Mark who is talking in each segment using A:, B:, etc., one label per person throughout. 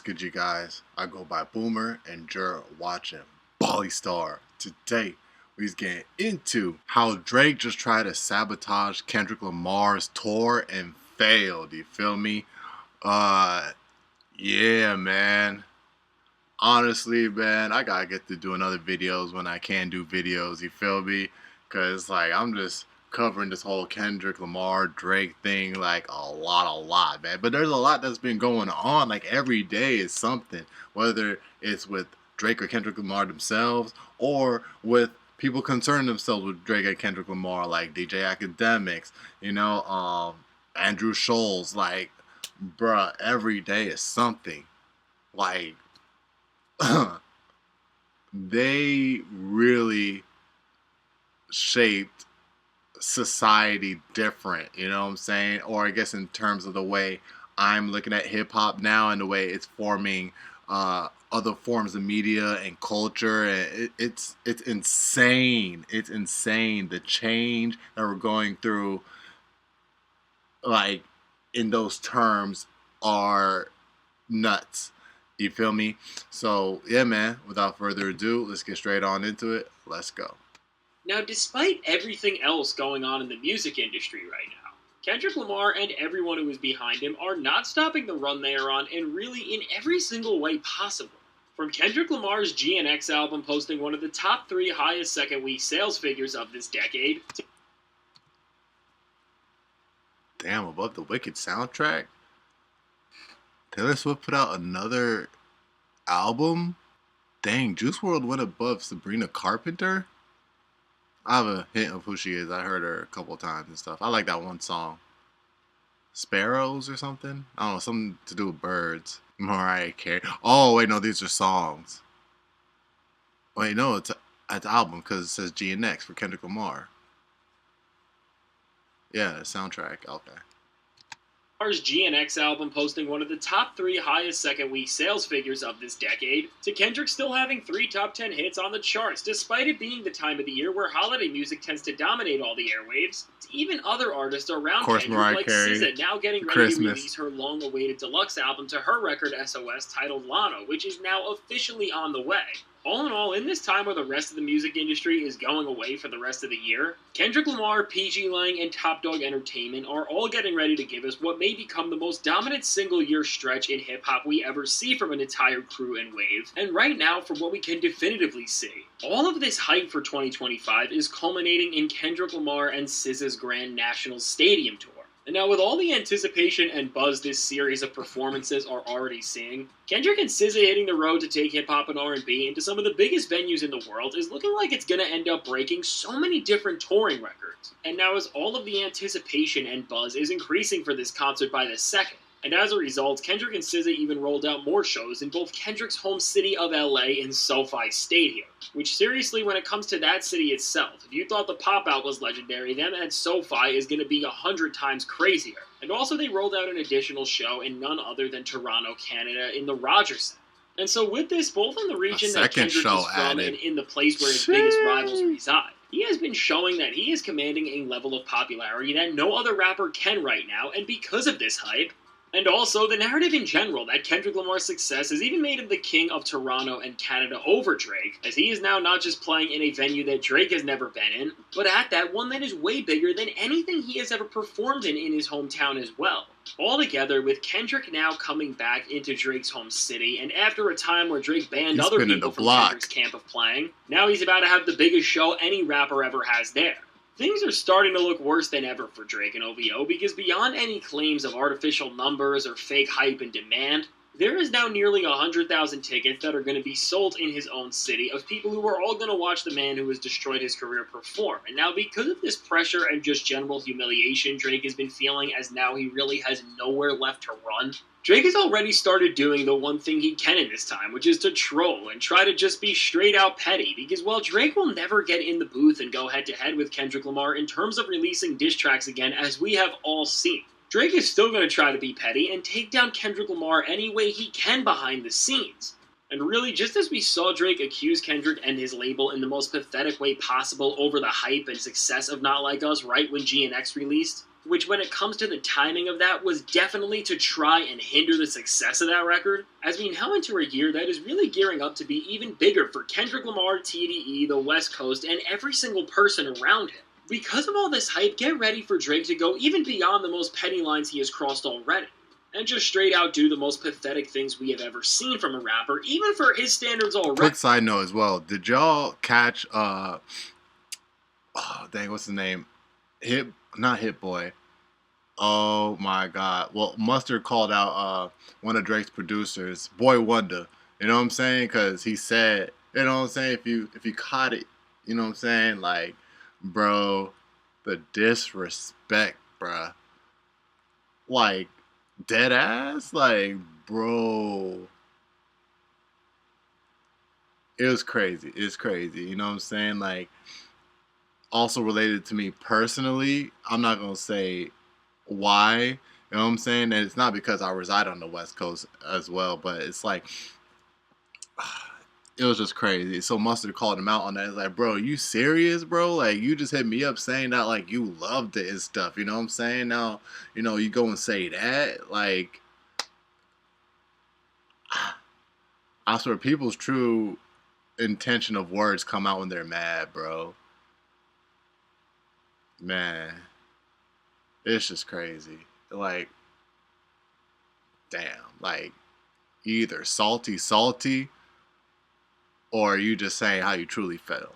A: good, you guys? I go by Boomer, and you're watching Bally Star. Today, we's getting into how Drake just tried to sabotage Kendrick Lamar's tour and failed. You feel me? Yeah, man. Honestly, man, I gotta get to doing other videos when I can do videos. You feel me? Cause like I'm just covering this whole Kendrick Lamar Drake thing like a lot, man. But there's a lot that's been going on. Like every day is something, whether it's with Drake or Kendrick Lamar themselves, or with people concerning themselves with Drake and Kendrick Lamar, like DJ Academics, Andrew Scholes. Like, bruh, every day is something. Like, they really shaped society different, you know what I'm saying? Or I guess in terms of the way I'm looking at hip hop now and the way it's forming other forms of media and culture. It's insane. It's insane the change that we're going through. Like in those terms are nuts. You feel me? So yeah, man. Without further ado, let's get straight on into it. Let's go.
B: Now, despite everything else going on in the music industry right now, Kendrick Lamar and everyone who is behind him are not stopping the run they are on, and really in every single way possible. From Kendrick Lamar's GNX album posting one of the top 3 highest second-week sales figures of this decade, to
A: Damn, above the Wicked soundtrack? Taylor Swift put out another album? Dang, Juice WRLD went above Sabrina Carpenter? I have a hint of who she is. I heard her a couple times and stuff. I like that one song. Sparrows or something? I don't know, something to do with birds. Mariah Carey. Oh, wait, no, these are songs. Wait, no, it's an album because it says GNX for Kendrick Lamar. Yeah, soundtrack. Okay.
B: Lamar's GNX album posting one of the top 3 highest second-week sales figures of this decade, to Kendrick still having 3 top 10 hits on the charts, despite it being the time of the year where holiday music tends to dominate all the airwaves, to even other artists around Kendrick like SZA now getting ready to release her long-awaited deluxe album to her record SOS titled Lana, which is now officially on the way. All in all, in this time where the rest of the music industry is going away for the rest of the year, Kendrick Lamar, PG Lang, and Top Dog Entertainment are all getting ready to give us what may become the most dominant single-year stretch in hip-hop we ever see from an entire crew and wave, and right now, from what we can definitively see, all of this hype for 2025 is culminating in Kendrick Lamar and SZA's Grand National Stadium Tour. And now with all the anticipation and buzz this series of performances are already seeing, Kendrick and SZA hitting the road to take hip-hop and R&B into some of the biggest venues in the world is looking like it's gonna end up breaking so many different touring records. And now as all of the anticipation and buzz is increasing for this concert by the second, and as a result, Kendrick and SZA even rolled out more shows in both Kendrick's home city of LA and SoFi Stadium. Which seriously, when it comes to that city itself, if you thought the pop-out was legendary, them at SoFi is going to be 100 times crazier. And also they rolled out an additional show in none other than Toronto, Canada in the Rogers Center. And so with this, both in the region that Kendrick is from and in the place where his biggest rivals reside, he has been showing that he is commanding a level of popularity that no other rapper can right now, and because of this hype, and also, the narrative in general that Kendrick Lamar's success has even made him the king of Toronto and Canada over Drake, as he is now not just playing in a venue that Drake has never been in, but at that one that is way bigger than anything he has ever performed in his hometown as well. Altogether, with Kendrick now coming back into Drake's home city, and after a time where Drake banned other people from Kendrick's camp of playing, now he's about to have the biggest show any rapper ever has there. Things are starting to look worse than ever for Drake and OVO because beyond any claims of artificial numbers or fake hype and demand, there is now nearly 100,000 tickets that are going to be sold in his own city of people who are all going to watch the man who has destroyed his career perform. And now because of this pressure and just general humiliation Drake has been feeling as now he really has nowhere left to run, Drake has already started doing the one thing he can in this time, which is to troll and try to just be straight out petty, because while Drake will never get in the booth and go head to head with Kendrick Lamar in terms of releasing diss tracks again, as we have all seen, Drake is still going to try to be petty and take down Kendrick Lamar any way he can behind the scenes. And really, just as we saw Drake accuse Kendrick and his label in the most pathetic way possible over the hype and success of Not Like Us right when GNX released, which when it comes to the timing of that was definitely to try and hinder the success of that record, as we now enter a year that is really gearing up to be even bigger for Kendrick Lamar, TDE, the West Coast, and every single person around him. Because of all this hype, get ready for Drake to go even beyond the most petty lines he has crossed already, and just straight out do the most pathetic things we have ever seen from a rapper, even for his standards already.
A: Quick side note as well. Did y'all catch oh dang, what's the name? Not Hit Boy. Oh my god. Well, Mustard called out one of Drake's producers, Boy Wonder. You know what I'm saying? Cause he said, you know what I'm saying, if you caught it, you know what I'm saying? Like, bro, the disrespect, bruh. Like, dead ass? Like, bro. It was crazy. It's crazy. You know what I'm saying? Like, also related to me personally, I'm not going to say why. You know what I'm saying? And it's not because I reside on the West Coast as well, but it's like, it was just crazy. So Mustard called him out on that. It's like, bro, you serious, bro? Like, you just hit me up saying that, like, you loved it and stuff. You know what I'm saying? Now, you know, you go and say that. Like, I swear, people's true intention of words come out when they're mad, bro. Man, it's just crazy. Like, damn. Like, you either salty, or you just saying how you truly feel.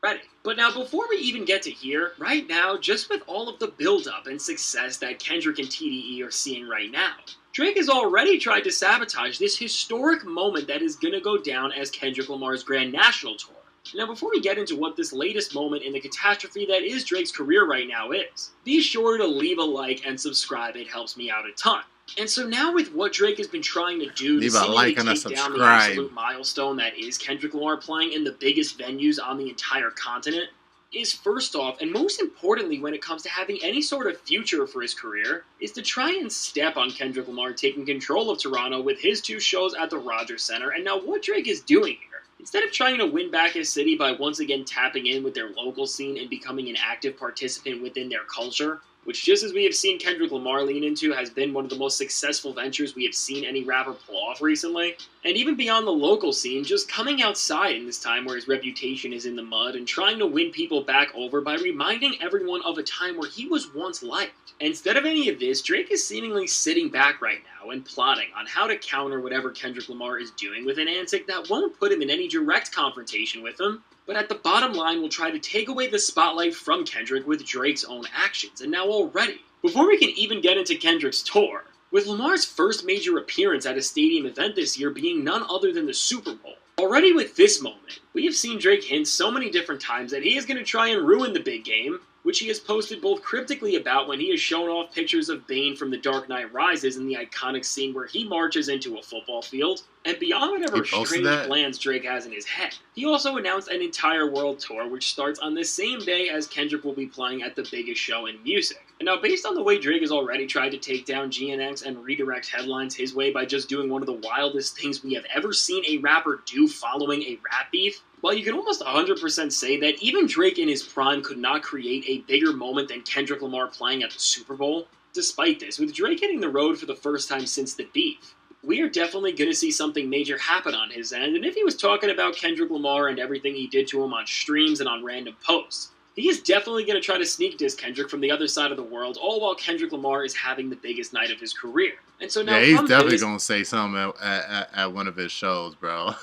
B: Ready. But now, before we even get to here, right now, just with all of the build-up and success that Kendrick and TDE are seeing right now, Drake has already tried to sabotage this historic moment that is gonna go down as Kendrick Lamar's Grand National Tour. Now, before we get into what this latest moment in the catastrophe that is Drake's career right now is, be sure to leave a like and subscribe. It helps me out a ton. And so now with what Drake has been trying to do to seemingly take down the absolute milestone that is Kendrick Lamar playing in the biggest venues on the entire continent, is first off, and most importantly when it comes to having any sort of future for his career, is to try and step on Kendrick Lamar taking control of Toronto with his 2 shows at the Rogers Centre. And now what Drake is doing here, instead of trying to win back his city by once again tapping in with their local scene and becoming an active participant within their culture, which, just as we have seen Kendrick Lamar lean into, has been one of the most successful ventures we have seen any rapper pull off recently. And even beyond the local scene, just coming outside in this time where his reputation is in the mud and trying to win people back over by reminding everyone of a time where he was once liked. Instead of any of this, Drake is seemingly sitting back right now and plotting on how to counter whatever Kendrick Lamar is doing with an antic that won't put him in any direct confrontation with him, but at the bottom line will try to take away the spotlight from Kendrick with Drake's own actions. And now already, before we can even get into Kendrick's tour, with Lamar's first major appearance at a stadium event this year being none other than the Super Bowl, already with this moment, we have seen Drake hint so many different times that he is going to try and ruin the big game, which he has posted both cryptically about when he has shown off pictures of Bane from The Dark Knight Rises in the iconic scene where he marches into a football field, and beyond whatever strange plans Drake has in his head. He also announced an entire world tour which starts on the same day as Kendrick will be playing at the biggest show in music. And now, based on the way Drake has already tried to take down GNX and redirect headlines his way by just doing one of the wildest things we have ever seen a rapper do following a rap beef, well, you can almost 100% say that even Drake in his prime could not create a bigger moment than Kendrick Lamar playing at the Super Bowl. Despite this, with Drake hitting the road for the first time since the beef, we are definitely going to see something major happen on his end, and if he was talking about Kendrick Lamar and everything he did to him on streams and on random posts, he is definitely going to try to sneak diss Kendrick from the other side of the world, all while Kendrick Lamar is having the biggest night of his career. And so now,
A: yeah, he's definitely going to say something at one of his shows, bro.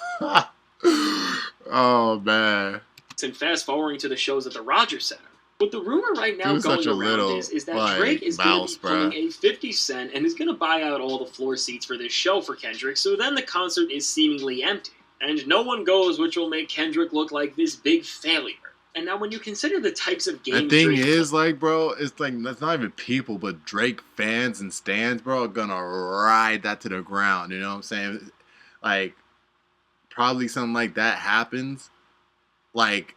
A: Oh, man.
B: And fast forwarding to the shows at the Rogers Centre. What the rumor right now going around is that Drake is going to be pulling a 50 Cent and is going to buy out all the floor seats for this show for Kendrick, so then the concert is seemingly empty. And no one goes, which will make Kendrick look like this big failure. And now when you consider the types of games...
A: The thing is, like, bro, it's like, that's not even people, but Drake fans and stans, bro, are gonna ride that to the ground, you know what I'm saying? Like, probably something like that happens, like,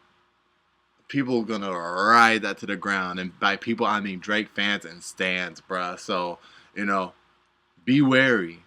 A: people are gonna ride that to the ground, and by people I mean Drake fans and stans, bruh. So, you know, be wary.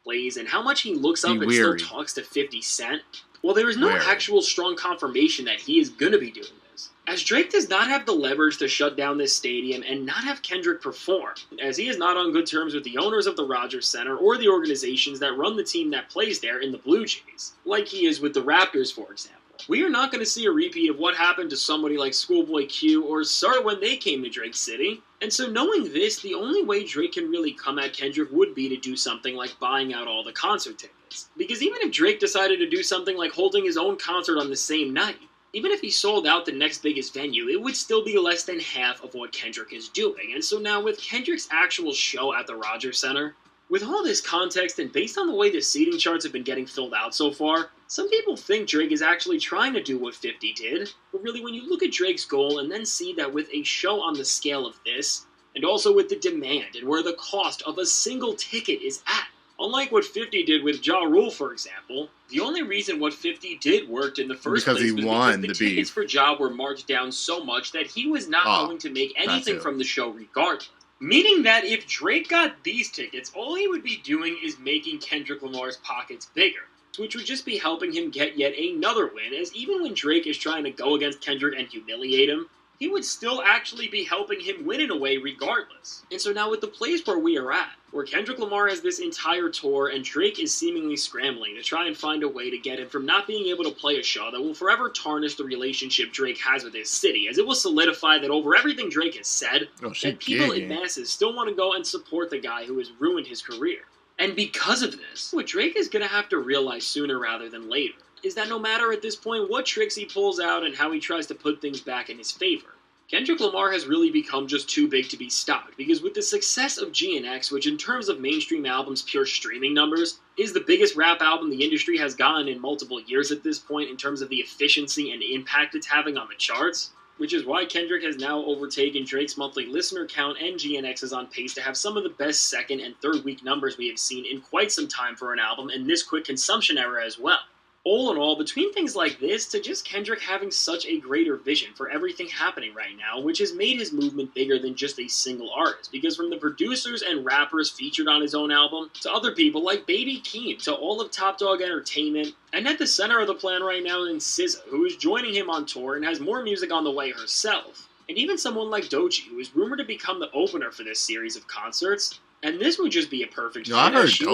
B: plays and how much he looks
A: Be
B: up and still
A: weary.
B: talks to 50 Cent, well, there is no
A: Wary.
B: actual strong confirmation that he is going to be doing this, as Drake does not have the leverage to shut down this stadium and not have Kendrick perform, as he is not on good terms with the owners of the Rogers Center or the organizations that run the team that plays there in the Blue Jays, like he is with the Raptors, for example. We are not going to see a repeat of what happened to somebody like Schoolboy Q or Sir when they came to Drake City. And so knowing this, the only way Drake can really come at Kendrick would be to do something like buying out all the concert tickets. Because even if Drake decided to do something like holding his own concert on the same night, even if he sold out the next biggest venue, it would still be less than half of what Kendrick is doing. And so now with Kendrick's actual show at the Rogers Center, with all this context and based on the way the seating charts have been getting filled out so far, some people think Drake is actually trying to do what 50 did, but really when you look at Drake's goal and then see that with a show on the scale of this, and also with the demand and where the cost of a single ticket is at, unlike what 50 did with Ja Rule, for example, the only reason what 50 did worked in the first
A: Because
B: place
A: he
B: was
A: won
B: because
A: the
B: the tickets
A: beef.
B: for Ja were marked down so much that he was not going to make anything
A: too.
B: from the show regardless. Meaning that if Drake got these tickets, all he would be doing is making Kendrick Lamar's pockets bigger, which would just be helping him get yet another win, as even when Drake is trying to go against Kendrick and humiliate him, he would still actually be helping him win in a way regardless. And so now with the place where we are at, where Kendrick Lamar has this entire tour and Drake is seemingly scrambling to try and find a way to get him from not being able to play a show that will forever tarnish the relationship Drake has with his city, as it will solidify that over everything Drake has said, that people in masses still want to go and support the guy who has ruined his career. And because of this, what Drake is going to have to realize sooner rather than later is that no matter at this point what tricks he pulls out and how he tries to put things back in his favor, Kendrick Lamar has really become just too big to be stopped, because with the success of GNX, which in terms of mainstream albums' pure streaming numbers, is the biggest rap album the industry has gotten in multiple years at this point in terms of the efficiency and impact it's having on the charts, which is why Kendrick has now overtaken Drake's monthly listener count, and GNX is on pace to have some of the best second and third week numbers we have seen in quite some time for an album in this quick consumption era as well. All in all, between things like this to just Kendrick having such a greater vision for everything happening right now, which has made his movement bigger than just a single artist, because from the producers and rappers featured on his own album, to other people like Baby Keem, to all of Top Dog Entertainment, and at the center of the plan right now is SZA, who is joining him on tour and has more music on the way herself, and even someone like Doechii, who is rumored to become the opener for this series of concerts, and this would just be a perfect
A: Yo, I heard
B: fit.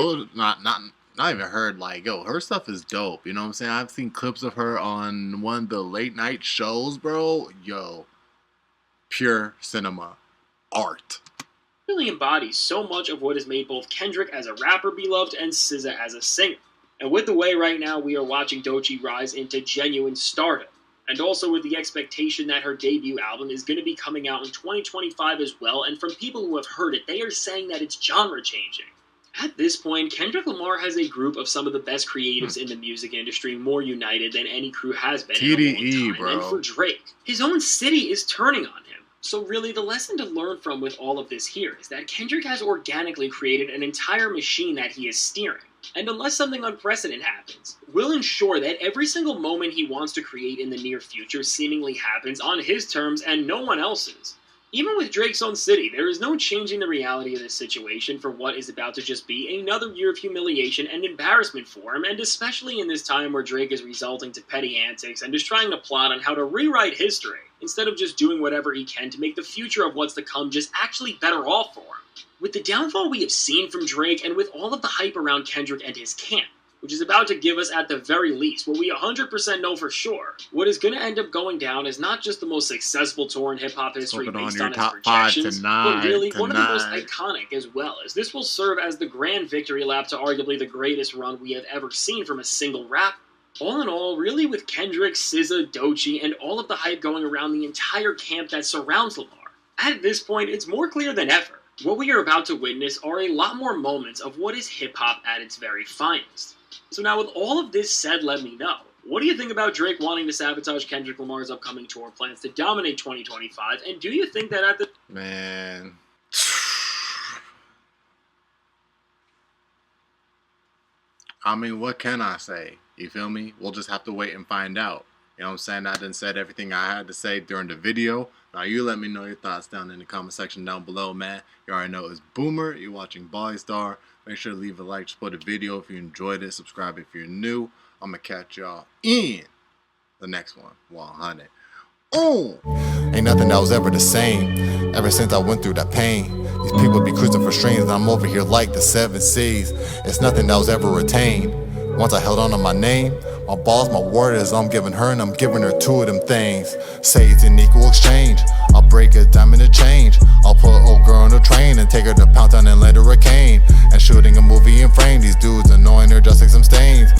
A: not even heard, like, yo, her stuff is dope. You know what I'm saying? I've seen clips of her on one of the late night shows, bro. Yo, pure cinema art.
B: Really embodies so much of what has made both Kendrick as a rapper beloved and SZA as a singer. And with the way right now we are watching Doechii rise into genuine stardom, and also with the expectation that her debut album is going to be coming out in 2025 as well, and from people who have heard it, they are saying that it's genre changing. At this point, Kendrick Lamar has a group of some of the best creatives in the music industry more united than any crew has been in a long time.
A: TDE, bro.
B: And for Drake, his own city is turning on him. So really, the lesson to learn from with all of this here is that Kendrick has organically created an entire machine that he is steering. And unless something unprecedented happens, will ensure that every single moment he wants to create in the near future seemingly happens on his terms and no one else's. Even with Drake's own city, there is no changing the reality of this situation for what is about to just be another year of humiliation and embarrassment for him, and especially in this time where Drake is resorting to petty antics and is trying to plot on how to rewrite history, instead of just doing whatever he can to make the future of what's to come just actually better off for him. With the downfall we have seen from Drake, and with all of the hype around Kendrick and his camp, which is about to give us at the very least what we 100% know for sure, what is going to end up going down is not just the most successful tour in hip-hop history based on its projections, but really one of the most iconic as well, as this will serve as the grand victory lap to arguably the greatest run we have ever seen from a single rapper. All in all, really with Kendrick, SZA, Doechii, and all of the hype going around the entire camp that surrounds Lamar, at this point it's more clear than ever. What we are about to witness are a lot more moments of what is hip-hop at its very finest. So now with all of this said, let me know. What do you think about Drake wanting to sabotage Kendrick Lamar's upcoming tour plans to dominate 2025? And do you think that at the...
A: Man. I mean, what can I say? You feel me? We'll just have to wait and find out. You know what I'm saying? I done said everything I had to say during the video. Now you let me know your thoughts down in the comment section down below, man. You already know it's Boomer. You're watching Bali Star. Make sure to leave a like, support the video if you enjoyed it. Subscribe if you're new. I'm going to catch y'all in the next one. 100. Oh!
C: Ain't nothing that was ever the same, ever since I went through that pain. These people be cruising for strings, and I'm over here like the 7 seas. It's nothing that was ever retained. Once I held on to my name, my balls, my word is I'm giving her and I'm giving her 2 of them things. Say it's an equal exchange, I'll break a diamond to change. I'll put an old girl on a train and take her to Pound Town and let her a cane. And shooting a movie in frame, these dudes annoying her just like some stains.